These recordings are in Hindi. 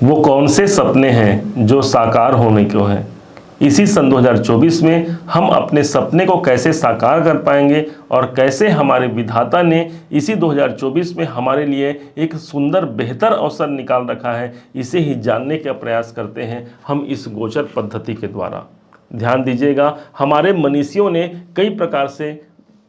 वो कौन से सपने हैं जो साकार होने को हैं। इसी सन 2024 में हम अपने सपने को कैसे साकार कर पाएंगे और कैसे हमारे विधाता ने इसी 2024 में हमारे लिए एक सुंदर बेहतर अवसर निकाल रखा है, इसे ही जानने का प्रयास करते हैं हम इस गोचर पद्धति के द्वारा। ध्यान दीजिएगा, हमारे मनीषियों ने कई प्रकार से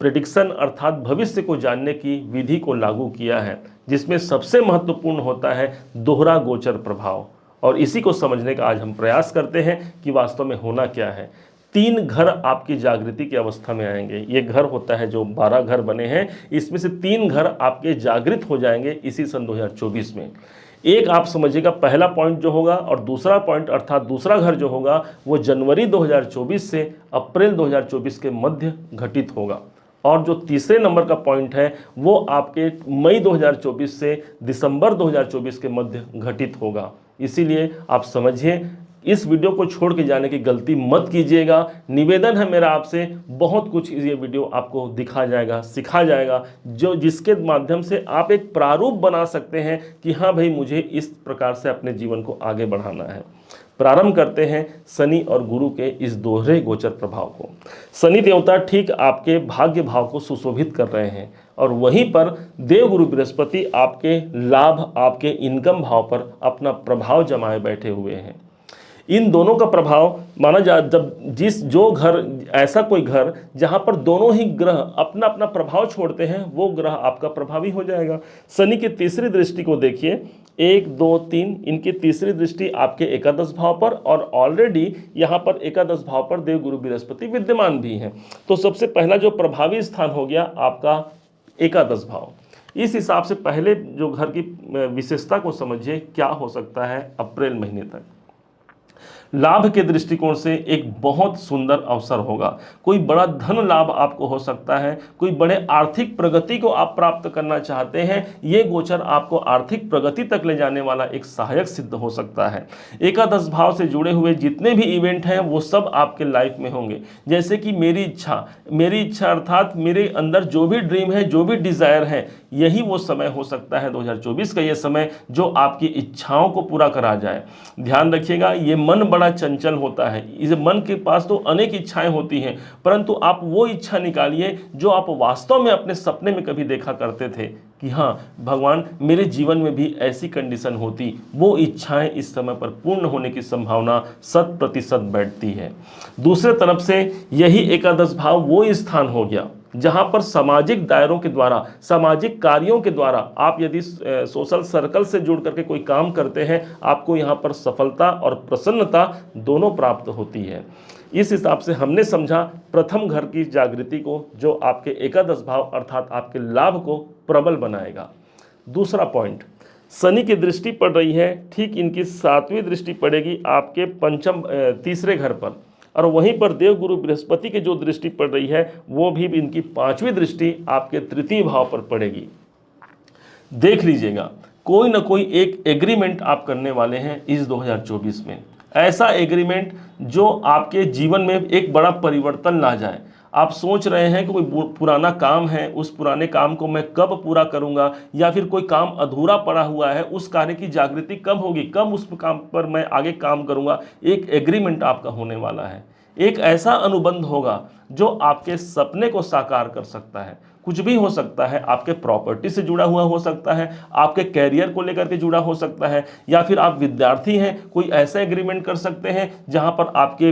प्रेडिक्शन अर्थात भविष्य को जानने की विधि को लागू किया है, जिसमें सबसे महत्वपूर्ण होता है दोहरा गोचर प्रभाव। और इसी को समझने का आज हम प्रयास करते हैं कि वास्तव में होना क्या है। 3 घर आपकी जागृति की अवस्था में आएंगे। ये घर होता है जो 12 घर बने हैं, इसमें से 3 घर आपके जागृत हो जाएंगे इसी सन 2024 में। एक आप समझिएगा पहला पॉइंट जो होगा, और दूसरा पॉइंट अर्थात दूसरा घर जो होगा वो जनवरी 2024 से अप्रैल 2024 के मध्य घटित होगा। और जो तीसरे नंबर का पॉइंट है वो आपके मई 2024 से दिसंबर 2024 के मध्य घटित होगा। इसीलिए आप समझिए, इस वीडियो को छोड़ के जाने की गलती मत कीजिएगा। निवेदन है मेरा आपसे, बहुत कुछ ये वीडियो आपको दिखा जाएगा, सिखा जाएगा, जो जिसके माध्यम से आप एक प्रारूप बना सकते हैं कि हाँ भाई, मुझे इस प्रकार से अपने जीवन को आगे बढ़ाना है। प्रारंभ करते हैं शनि और गुरु के इस दोहरे गोचर प्रभाव को। शनि देवता ठीक आपके भाग्य भाव को सुशोभित कर रहे हैं, और वहीं पर देवगुरु बृहस्पति आपके लाभ, आपके इनकम भाव पर अपना प्रभाव जमाए बैठे हुए हैं। इन दोनों का प्रभाव माना जा, जब जो घर, ऐसा कोई घर जहां पर दोनों ही ग्रह अपना अपना प्रभाव छोड़ते हैं, वो ग्रह आपका प्रभावी हो जाएगा। शनि की तीसरी दृष्टि को देखिए, 1 2 3, इनकी तीसरी दृष्टि आपके एकादश भाव पर, और ऑलरेडी यहाँ पर एकादश भाव पर देवगुरु बृहस्पति विद्यमान भी हैं। तो सबसे पहला जो प्रभावी स्थान हो गया आपका एकादश भाव। इस हिसाब से पहले जो घर की विशेषता को समझिए, क्या हो सकता है अप्रैल महीने तक। लाभ के दृष्टिकोण से एक बहुत सुंदर अवसर होगा। कोई बड़ा धन लाभ आपको हो सकता है, कोई बड़े आर्थिक प्रगति को आप प्राप्त करना चाहते हैं, ये गोचर आपको आर्थिक प्रगति तक ले जाने वाला एक सहायक सिद्ध हो सकता है। एकादश भाव से जुड़े हुए जितने भी इवेंट हैं वो सब आपके लाइफ में होंगे। जैसे कि मेरी इच्छा अर्थात मेरे अंदर जो भी ड्रीम है, जो भी डिजायर है, यही वो समय हो सकता है 2024 का ये समय जो आपकी इच्छाओं को पूरा करा जाए। ध्यान रखिएगा, ये मन बड़ा चंचल होता है, इस मन के पास तो अनेक इच्छाएं होती हैं, परंतु आप वो इच्छा निकालिए जो आप वास्तव में अपने सपने में कभी देखा करते थे कि हाँ भगवान, मेरे जीवन में भी ऐसी कंडीशन होती। वो इच्छाएं इस समय पर पूर्ण होने की संभावना 100% बैठती है। दूसरे तरफ से यही एकादश भाव वो स्थान हो गया जहां पर सामाजिक दायरों के द्वारा, सामाजिक कार्यों के द्वारा, आप यदि सोशल सर्कल से जुड़ करके कोई काम करते हैं, आपको यहां पर सफलता और प्रसन्नता दोनों प्राप्त होती है। इस हिसाब से हमने समझा प्रथम घर की जागृति को, जो आपके एकादश भाव अर्थात आपके लाभ को प्रबल बनाएगा। दूसरा पॉइंट, शनि की दृष्टि पड़ रही है, ठीक इनकी 7वीं दृष्टि पड़ेगी आपके तीसरे घर पर, और वहीं पर देवगुरु बृहस्पति की जो दृष्टि पड़ रही है वो भी इनकी 5वीं दृष्टि आपके तृतीय भाव पर पड़ेगी। देख लीजिएगा, कोई ना कोई एक एग्रीमेंट आप करने वाले हैं इस 2024 में। ऐसा एग्रीमेंट जो आपके जीवन में एक बड़ा परिवर्तन ला जाए। आप सोच रहे हैं कि कोई पुराना काम है, उस पुराने काम को मैं कब पूरा करूंगा, या फिर कोई काम अधूरा पड़ा हुआ है, उस कार्य की जागृति कब होगी, कब उस काम पर मैं आगे काम करूंगा। एक एग्रीमेंट आपका होने वाला है, एक ऐसा अनुबंध होगा जो आपके सपने को साकार कर सकता है। कुछ भी हो सकता है, आपके प्रॉपर्टी से जुड़ा हुआ हो सकता है, आपके कैरियर को लेकर के जुड़ा हो सकता है, या फिर आप विद्यार्थी हैं, कोई ऐसा एग्रीमेंट कर सकते हैं जहां पर आपके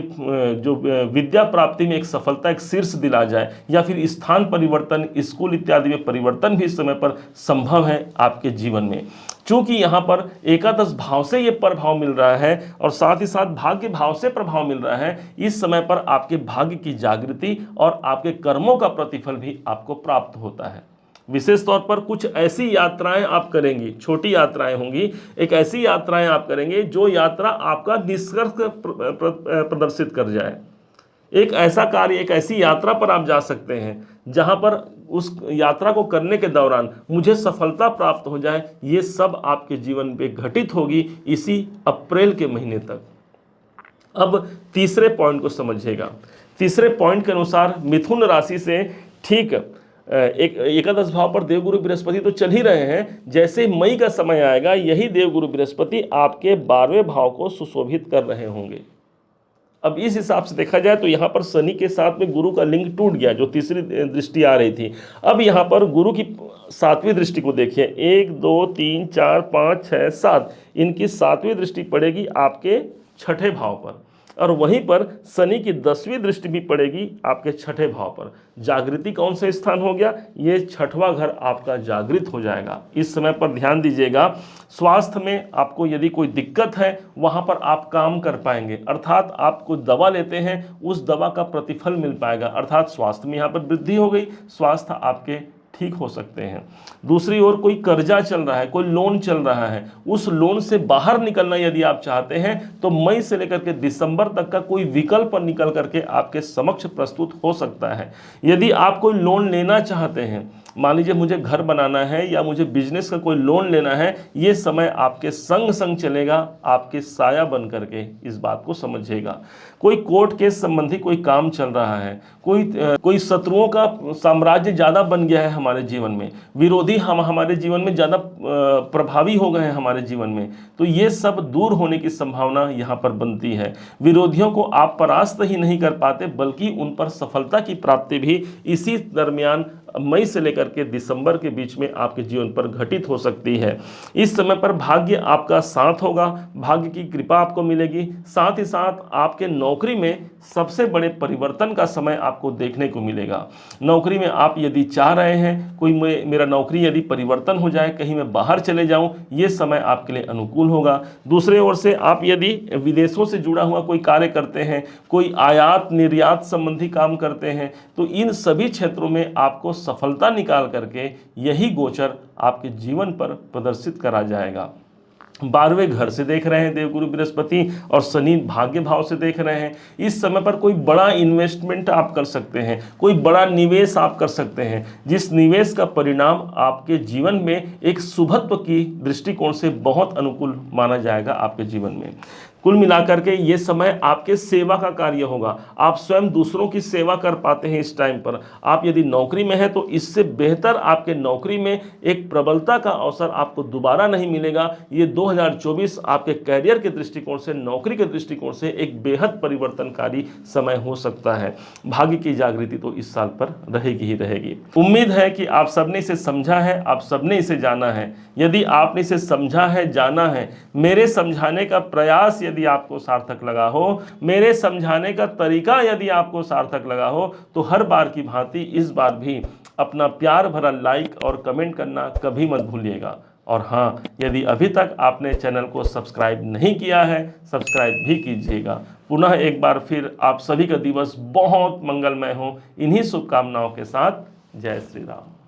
जो विद्या प्राप्ति में एक सफलता, एक शीर्ष दिला जाए, या फिर स्थान परिवर्तन, स्कूल इत्यादि में परिवर्तन भी इस समय पर संभव है आपके जीवन में। चूंकि यहाँ पर एकादश भाव से ये प्रभाव मिल रहा है और साथ ही साथ भाग्य भाव से प्रभाव मिल रहा है, इस समय पर आपके भाग्य की जागृति और आपके कर्मों का प्रतिफल भी आपको प्राप्त होता है। विशेष तौर पर कुछ ऐसी यात्राएं आप करेंगी, छोटी यात्राएं होंगी, एक ऐसी यात्राएं आप करेंगे जो यात्रा आपका निष्कर्ष प्रदर्शित कर जाए। एक ऐसा कार्य, एक ऐसी यात्रा पर आप जा सकते हैं जहां पर उस यात्रा को करने के दौरान मुझे सफलता प्राप्त हो जाए। ये सब आपके जीवन पे घटित होगी इसी अप्रैल के महीने तक। अब तीसरे पॉइंट को समझिएगा। तीसरे पॉइंट के अनुसार मिथुन राशि से ठीक एक एकादश भाव पर देवगुरु बृहस्पति तो चल ही रहे हैं, जैसे मई का समय आएगा यही देवगुरु बृहस्पति आपके 12वें भाव को सुशोभित कर रहे होंगे। अब इस हिसाब से देखा जाए तो यहाँ पर शनि के साथ में गुरु का लिंक टूट गया, जो तीसरी दृष्टि आ रही थी। अब यहाँ पर गुरु की 7वीं दृष्टि को देखिए, 1 2 3 4 5 6 7, इनकी 7वीं दृष्टि पड़ेगी आपके 6ठे भाव पर, और वहीं पर शनि की 10वीं दृष्टि भी पड़ेगी आपके 6ठे भाव पर। जागृति कौन सा स्थान हो गया? ये 6वां घर आपका जागृत हो जाएगा। इस समय पर ध्यान दीजिएगा, स्वास्थ्य में आपको यदि कोई दिक्कत है वहां पर आप काम कर पाएंगे, अर्थात आप कुछ दवा लेते हैं उस दवा का प्रतिफल मिल पाएगा, अर्थात स्वास्थ्य में यहाँ पर वृद्धि हो गई, स्वास्थ्य आपके ठीक हो सकते हैं। दूसरी ओर कोई कर्जा चल रहा है, कोई लोन चल रहा है, उस लोन से बाहर निकलना यदि आप चाहते हैं तो मई से लेकर के दिसंबर तक का कोई विकल्प निकल करके आपके समक्ष प्रस्तुत हो सकता है। यदि आप कोई लोन लेना चाहते हैं, मान लीजिए मुझे घर बनाना है या मुझे बिजनेस का कोई लोन लेना है, ये समय आपके संग संग चलेगा, आपके साया बन करके, इस बात को समझिएगा। कोई कोर्ट केस संबंधी कोई काम चल रहा है, कोई शत्रुओं का साम्राज्य ज़्यादा बन गया है हमारे जीवन में, विरोधी हमारे जीवन में ज़्यादा प्रभावी हो गए हैं हमारे जीवन में, तो ये सब दूर होने की संभावना यहाँ पर बनती है। विरोधियों को आप परास्त ही नहीं कर पाते बल्कि उन पर सफलता की प्राप्ति भी इसी दरमियान मई से लेकर के दिसंबर के बीच में आपके जीवन पर घटित हो सकती है। इस समय पर भाग्य आपका साथ होगा, भाग्य की कृपा आपको मिलेगी, साथ ही साथ आपके नौकरी में सबसे बड़े परिवर्तन का समय आपको देखने को मिलेगा। नौकरी में आप यदि चाह रहे हैं कोई मेरा नौकरी यदि परिवर्तन हो जाए, कहीं मैं बाहर चले जाऊं, ये समय आपके लिए अनुकूल होगा। दूसरे ओर से आप यदि विदेशों से जुड़ा हुआ कोई कार्य करते हैं, कोई आयात निर्यात संबंधी काम करते हैं, तो इन सभी क्षेत्रों में आपको सफलता निकाल करके यही गोचर आपके जीवन पर प्रदर्शित करा जाएगा। 12वें घर से देख रहे हैं देवगुरु बृहस्पति और शनि भाग्य भाव से देख रहे हैं। इस समय पर कोई बड़ा इन्वेस्टमेंट आप कर सकते हैं, कोई बड़ा निवेश आप कर सकते हैं, जिस निवेश का परिणाम आपके जीवन में एक शुभत्व की दृष्टिकोण से बहुत अनुकूल माना जाएगा आपके जीवन में। कुल मिलाकर के ये समय आपके सेवा का कार्य होगा, आप स्वयं दूसरों की सेवा कर पाते हैं इस टाइम पर। आप यदि नौकरी में हैं तो इससे बेहतर आपके नौकरी में एक प्रबलता का अवसर आपको दोबारा नहीं मिलेगा। ये 2024 आपके कैरियर के दृष्टिकोण से, नौकरी के दृष्टिकोण से एक बेहद परिवर्तनकारी समय हो सकता है। भाग्य की जागृति तो इस साल पर रहेगी ही रहेगी। उम्मीद है कि आप सबने इसे समझा है, आप सबने इसे जाना है। यदि आपने इसे समझा है, जाना है, मेरे समझाने का प्रयास यदि आपको सार्थक लगा हो, मेरे समझाने का तरीका यदि आपको सार्थक लगा हो, तो हर बार की भांति इस बार भी अपना प्यार भरा लाइक और कमेंट करना कभी मत भूलिएगा। और हाँ, यदि अभी तक आपने चैनल को सब्सक्राइब नहीं किया है, सब्सक्राइब भी कीजिएगा। पुनः एक बार फिर आप सभी का दिवस बहुत मंगलमय हो, इन्हीं शुभकामनाओं के साथ। जय श्री राम।